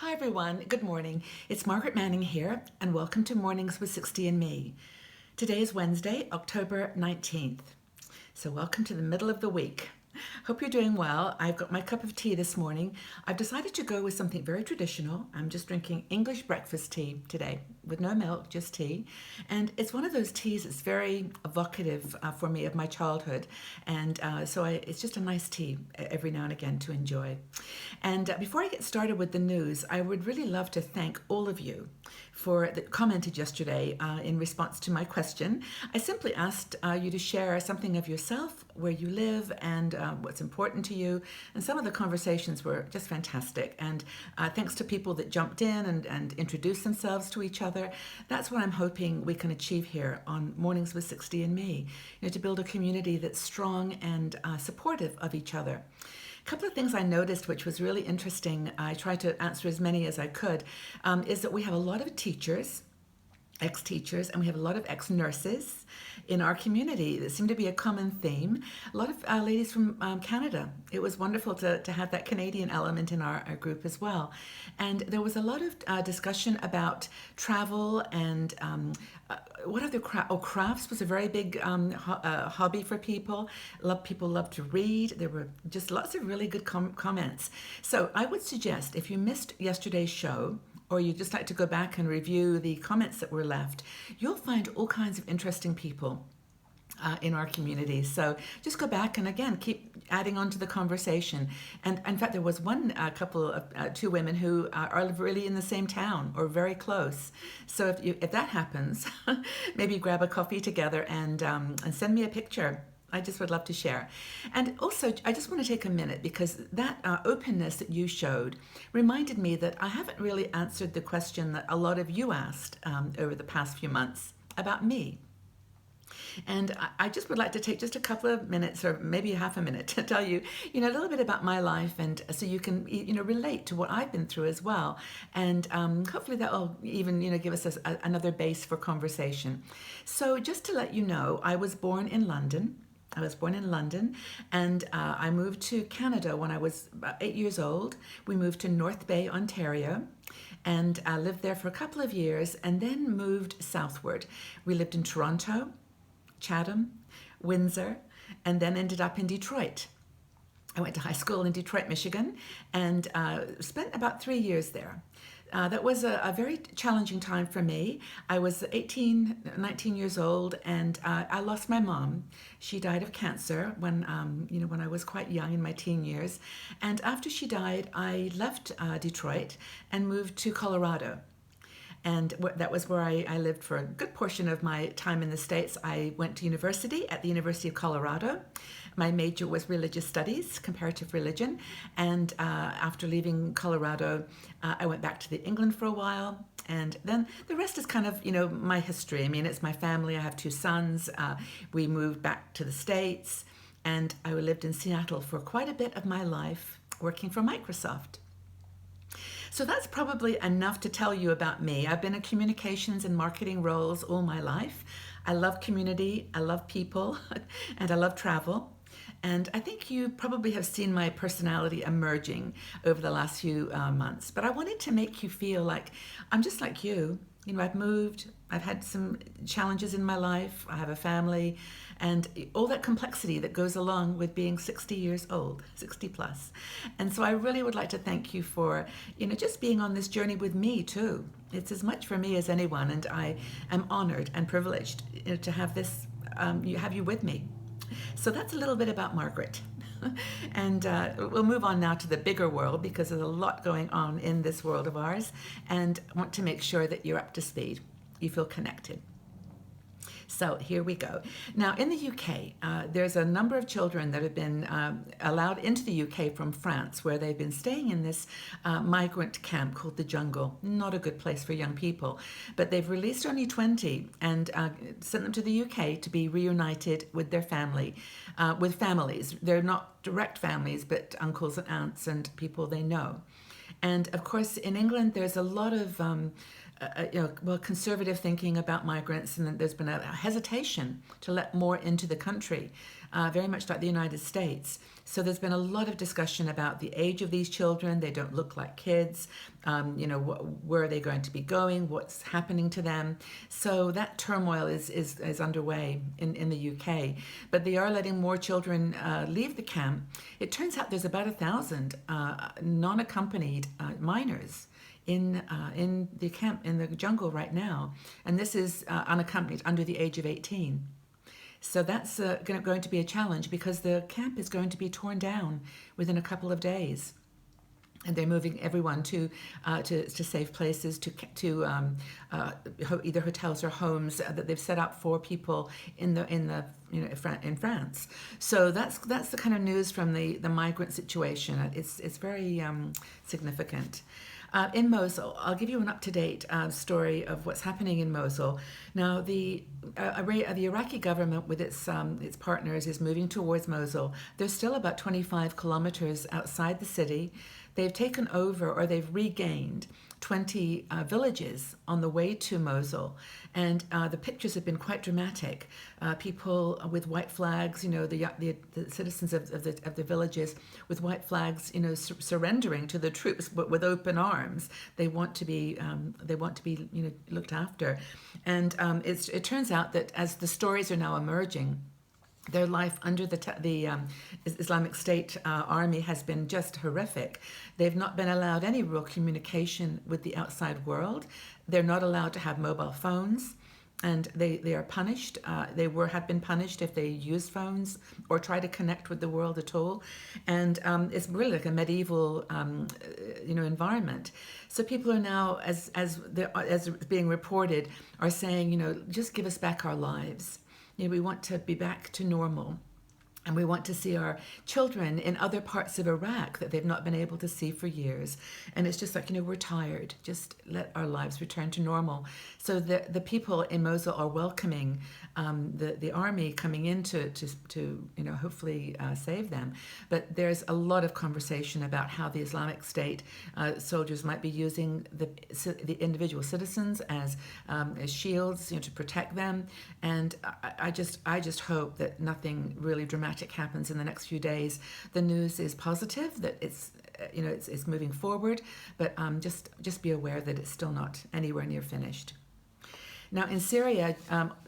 Hi everyone, good morning. It's Margaret Manning here, and welcome to Mornings with 60 and Me. Today is Wednesday, October 19th. So, welcome to the middle of the week. Hope you're doing well. I've got my cup of tea this morning. I've decided to go with something very traditional. I'm just drinking English breakfast tea today with no milk, just tea. And it's one of those teas that's very evocative for me of my childhood. And it's just a nice tea every now and again to enjoy. And before I get started with the news, I would really love to thank all of you for that commented yesterday in response to my question. I simply asked you to share something of yourself, where you live, and what's important to you. And some of the conversations were just fantastic. And thanks to people that jumped in and introduced themselves to each other. That's what I'm hoping we can achieve here on Mornings with 60 and Me, to build a community that's strong and supportive of each other. A couple of things I noticed, which was really interesting, I tried to answer as many as I could, is that we have a lot of teachers, ex-teachers, and we have a lot of ex-nurses in our community. That seemed to be a common theme. A lot of ladies from Canada. It was wonderful to have that Canadian element in our group as well. And there was a lot of discussion about travel and what other crafts was a very big hobby for people. People love to read. There were just lots of really good comments. So I would suggest if you missed yesterday's show, or you just like to go back and review the comments that were left, you'll find all kinds of interesting people in our community. So just go back and again keep adding on to the conversation. And in fact, there was one couple of two women who are really in the same town or very close. So if that happens, maybe grab a coffee together and send me a picture. I just would love to share. And also, I just want to take a minute because that openness that you showed reminded me that I haven't really answered the question that a lot of you asked over the past few months about me. And I just would like to take just a couple of minutes or maybe half a minute to tell you, a little bit about my life, and so you can, relate to what I've been through as well. And hopefully that will even, give us another base for conversation. So just to let you know, I was born in London. And I moved to Canada when I was about 8 years old. We moved to North Bay, Ontario, and I lived there for a couple of years and then moved southward. We lived in Toronto, Chatham, Windsor, and then ended up in Detroit. I went to high school in Detroit, Michigan, and spent about 3 years there. That was a very challenging time for me. I was 18, 19 years old, and I lost my mom. She died of cancer when I was quite young in my teen years. And after she died, I left Detroit and moved to Colorado. And that was where I lived for a good portion of my time in the States. I went to university at the University of Colorado. My major was religious studies, comparative religion. And after leaving Colorado, I went back to England for a while. And then the rest is kind of, my history. I mean, it's my family. I have two sons. We moved back to the States. And I lived in Seattle for quite a bit of my life working for Microsoft. So that's probably enough to tell you about me. I've been in communications and marketing roles all my life. I love community, I love people, and I love travel. And I think you probably have seen my personality emerging over the last few months. But I wanted to make you feel like I'm just like you. I've moved, I've had some challenges in my life, I have a family, and all that complexity that goes along with being 60 years old, 60 plus. And so I really would like to thank you for, just being on this journey with me too. It's as much for me as anyone, and I am honored and privileged to have have you with me. So that's a little bit about Margaret. And we'll move on now to the bigger world because there's a lot going on in this world of ours, and I want to make sure that you're up to speed. You feel connected. So here we go. Now in the UK, there's a number of children that have been allowed into the UK from France, where they've been staying in this migrant camp called the Jungle. Not a good place for young people, but they've released only 20 and sent them to the UK to be reunited with their family, with families. They're not direct families, but uncles and aunts and people they know. And of course, in England, there's a lot of conservative thinking about migrants, and there's been a hesitation to let more into the country, very much like the United States. So there's been a lot of discussion about the age of these children. They don't look like kids. Where are they going to be going? What's happening to them? So that turmoil is underway in the UK. But they are letting more children leave the camp. It turns out there's about 1,000 non-accompanied minors in the camp in the jungle right now, and this is unaccompanied, under the age of 18. So that's going to be a challenge, because the camp is going to be torn down within a couple of days, and they're moving everyone to safe places, to either hotels or homes that they've set up for people in France. So that's the kind of news from the migrant situation. It's very significant. In Mosul, I'll give you an up-to-date story of what's happening in Mosul. Now, the Iraqi government, with its partners, is moving towards Mosul. They're still about 25 kilometers outside the city. They've taken over, or they've regained, 20 villages on the way to Mosul, and the pictures have been quite dramatic. People with white flags, the citizens of the villages with white flags, surrendering to the troops, but with open arms. They want to be looked after, and it turns out that as the stories are now emerging, their life under the Islamic State army has been just horrific. They've not been allowed any real communication with the outside world. They're not allowed to have mobile phones, and they are punished. They have been punished if they use phones or try to connect with the world at all. And it's really like a medieval environment. So people are now, as being reported, are saying, just give us back our lives. We want to be back to normal, and we want to see our children in other parts of Iraq that they've not been able to see for years. And it's just like, we're tired. Just let our lives return to normal. So the people in Mosul are welcoming the army coming in to hopefully save them. But there's a lot of conversation about how the Islamic State soldiers might be using the individual citizens as shields, to protect them. And I just hope that nothing really dramatic happens in the next few days. The news is positive that it's moving forward, but just be aware that it's still not anywhere near finished. Now, in Syria,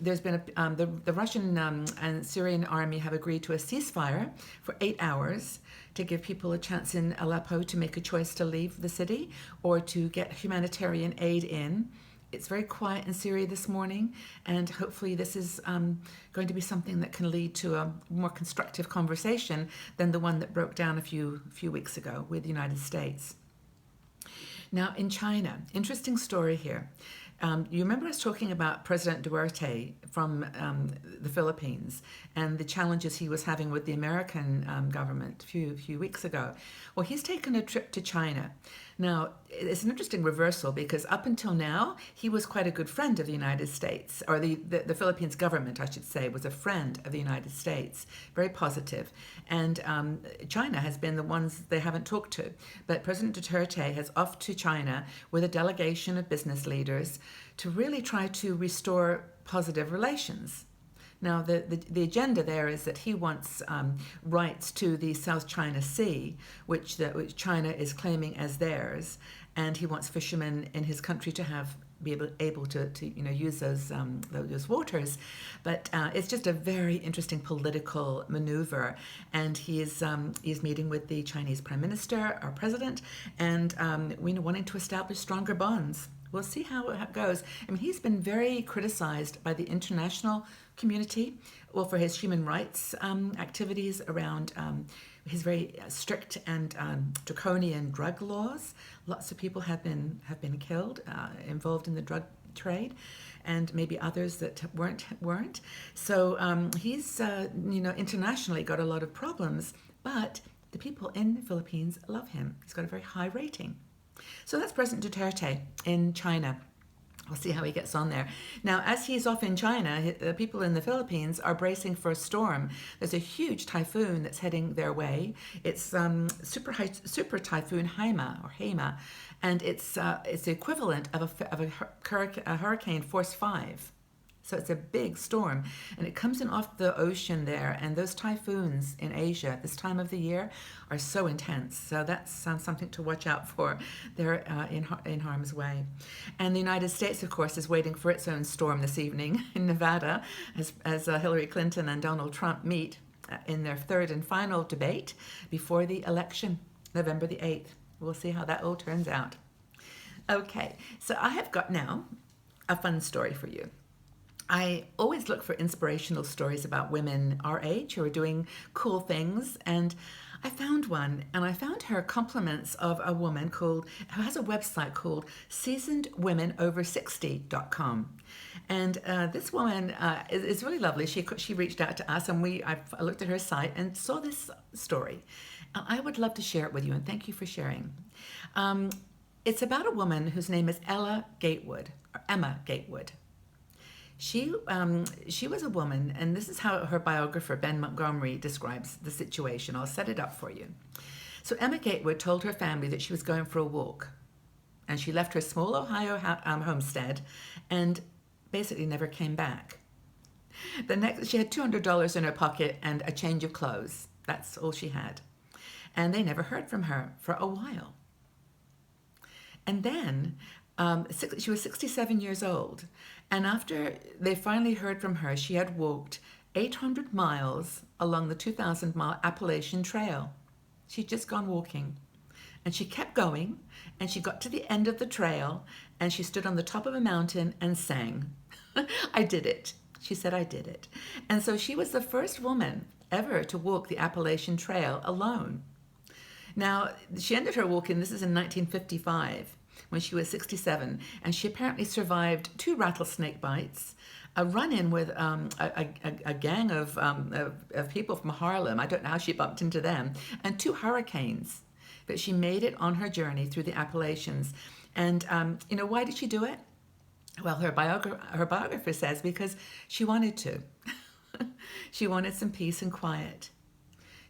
there's been the Russian and Syrian army have agreed to a ceasefire for 8 hours to give people a chance in Aleppo to make a choice to leave the city or to get humanitarian aid in. It's very quiet in Syria this morning, and hopefully this is going to be something that can lead to a more constructive conversation than the one that broke down a few weeks ago with the United States. Now, in China, interesting story here. You remember us talking about President Duterte from the Philippines and the challenges he was having with the American government a few weeks ago. Well, he's taken a trip to China. Now, it's an interesting reversal, because up until now, he was quite a good friend of the United States, or the Philippines government, I should say, was a friend of the United States, very positive. And China has been the ones they haven't talked to. But President Duterte has off to China with a delegation of business leaders to really try to restore positive relations. Now, the agenda there is that he wants rights to the South China Sea, which China is claiming as theirs, and he wants fishermen in his country to be able to use those waters. But it's just a very interesting political maneuver, and he's meeting with the Chinese Prime Minister, our president, and wanting to establish stronger bonds. We'll see how it goes. I mean, he's been very criticized by the international community, for his human rights activities around his very strict and draconian drug laws. Lots of people have been killed involved in the drug trade, and maybe others that weren't. So he's internationally got a lot of problems, but the people in the Philippines love him. He's got a very high rating. So that's President Duterte in China. We'll see how he gets on there. Now, as he's off in China, the people in the Philippines are bracing for a storm. There's a huge typhoon that's heading their way. It's Super Typhoon Haima, or Haima, and it's the equivalent of a hurricane force 5. So it's a big storm, and it comes in off the ocean there. And those typhoons in Asia this time of the year are so intense. So that's something to watch out for. They're in harm's way. And the United States, of course, is waiting for its own storm this evening in Nevada, as Hillary Clinton and Donald Trump meet in their third and final debate before the election, November the 8th. We'll see how that all turns out. Okay, so I have got now a fun story for you. I always look for inspirational stories about women our age who are doing cool things, and I found one, and I found her compliments of a woman who has a website called seasonedwomenover60.com. And this woman is really lovely. She reached out to us, and I looked at her site and saw this story. I would love to share it with you, and thank you for sharing. It's about a woman whose name is Emma Gatewood. She was a woman, and this is how her biographer, Ben Montgomery, describes the situation. I'll set it up for you. So Emma Gatewood told her family that she was going for a walk, and she left her small Ohio homestead and basically never came back. She had $200 in her pocket and a change of clothes. That's all she had. And they never heard from her for a while. And then she was 67 years old. And after they finally heard from her, she had walked 800 miles along the 2,000-mile Appalachian Trail. She'd just gone walking. And she kept going, and she got to the end of the trail, and she stood on the top of a mountain and sang. I did it. She said, I did it. And so she was the first woman ever to walk the Appalachian Trail alone. Now, she ended her walking, this is in 1955, when she was 67, and she apparently survived 2 rattlesnake bites, a run-in with a gang of people from Harlem. I don't know how she bumped into them, and 2 hurricanes. But she made it on her journey through the Appalachians. And, why did she do it? Well, her biographer says because she wanted to. She wanted some peace and quiet.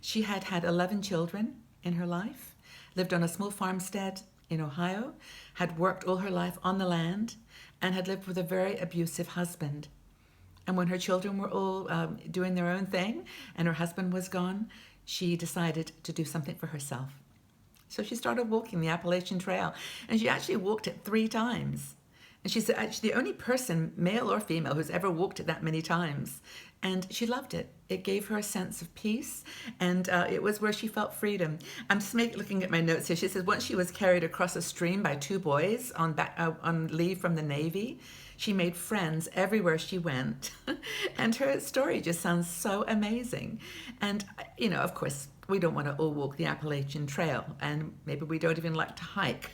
She had 11 children in her life, lived on a small farmstead in Ohio, had worked all her life on the land, and had lived with a very abusive husband. And when her children were all doing their own thing and her husband was gone, she decided to do something for herself. So she started walking the Appalachian Trail, and she actually walked it 3 times. And she's actually the only person, male or female, who's ever walked it that many times. And she loved it. It gave her a sense of peace, and it was where she felt freedom. I'm just looking at my notes here. She says once she was carried across a stream by 2 boys on leave from the Navy. She made friends everywhere she went. And her story just sounds so amazing. And, of course, we don't want to all walk the Appalachian Trail, and maybe we don't even like to hike.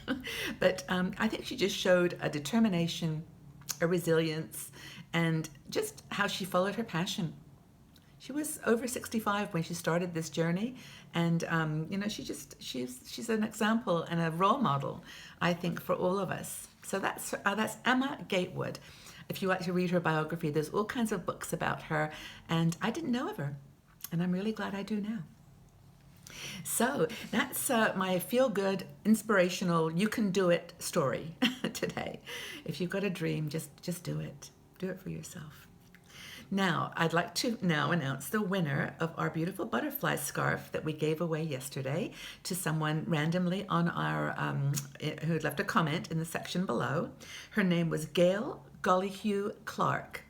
But I think she just showed a determination, a resilience, and just how she followed her passion. She was over 65 when she started this journey, and she's an example and a role model, I think, for all of us. So that's Emma Gatewood. If you like to read her biography, there's all kinds of books about her, and I didn't know of her, and I'm really glad I do now. So that's my feel-good, inspirational, you can do it story today. If you've got a dream, just do it. Do it for yourself. Now, I'd like to now announce the winner of our beautiful butterfly scarf that we gave away yesterday to someone randomly on our who had left a comment in the section below. Her name was Gail Gollyhue Clark.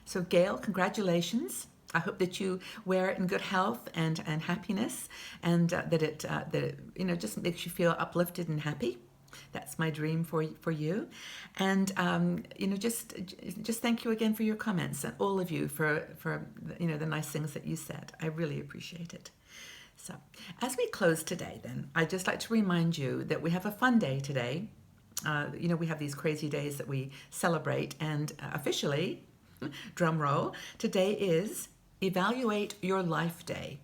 So Gail, congratulations. I hope that you wear it in good health and happiness, and that it just makes you feel uplifted and happy. That's my dream for you. And just thank you again for your comments, and all of you for the nice things that you said. I really appreciate it. So as we close today, then I'd just like to remind you that we have a fun day today. We have these crazy days that we celebrate, and officially, drum roll, today is Evaluate Your Life Day.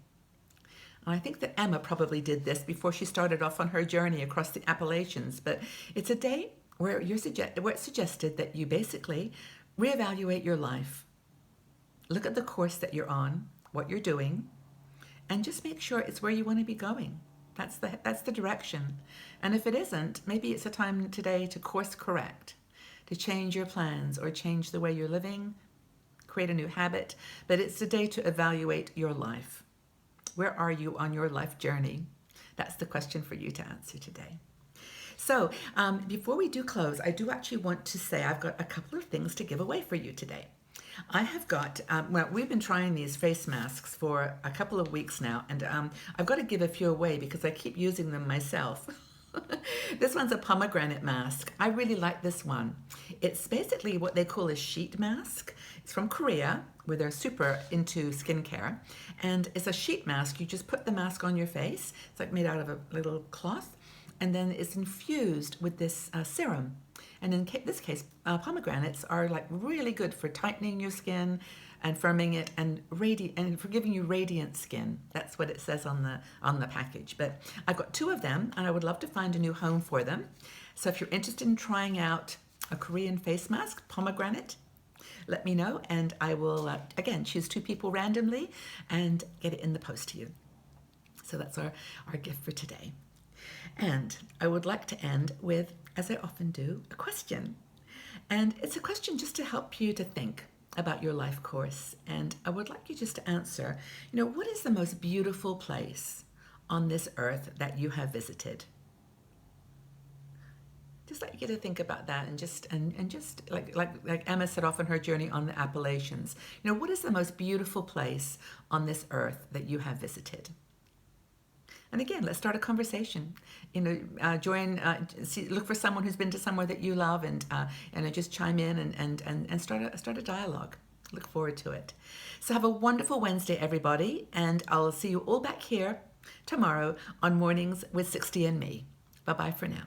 And I think that Emma probably did this before she started off on her journey across the Appalachians, but it's a day where it's suggested that you basically reevaluate your life, look at the course that you're on, what you're doing, and just make sure it's where you want to be going. That's the direction. And if it isn't, maybe it's a time today to course correct, to change your plans or change the way you're living, create a new habit. But it's a day to evaluate your life. Where are you on your life journey? That's the question for you to answer today. So before we do close, I do actually want to say I've got a couple of things to give away for you today. I have got, well, we've been trying these face masks for a couple of weeks now, and I've got to give a few away because I keep using them myself. This one's a pomegranate mask. I really like this one. It's basically what they call a sheet mask. It's from Korea, where they're super into skincare. And it's a sheet mask. You just put the mask on your face. It's like made out of a little cloth. And then it's infused with this serum. And in this case, pomegranates are like really good for tightening your skin and firming it and for giving you radiant skin. That's what it says on the package. But I've got 2 of them, and I would love to find a new home for them. So if you're interested in trying out a Korean face mask, pomegranate, let me know, and I will again choose 2 people randomly and get it in the post to you. So that's our gift for today. And I would like to end with, as I often do, a question. And it's a question just to help you to think about your life course. And I would like you just to answer, what is the most beautiful place on this earth that you have visited? Just like you to think about that, and just like Emma set off on her journey on the Appalachians. What is the most beautiful place on this earth that you have visited? And again, let's start a conversation. Look for someone who's been to somewhere that you love, and just chime in and start a dialogue. Look forward to it. So have a wonderful Wednesday, everybody, and I'll see you all back here tomorrow on Mornings with 60 and Me. Bye-bye for now.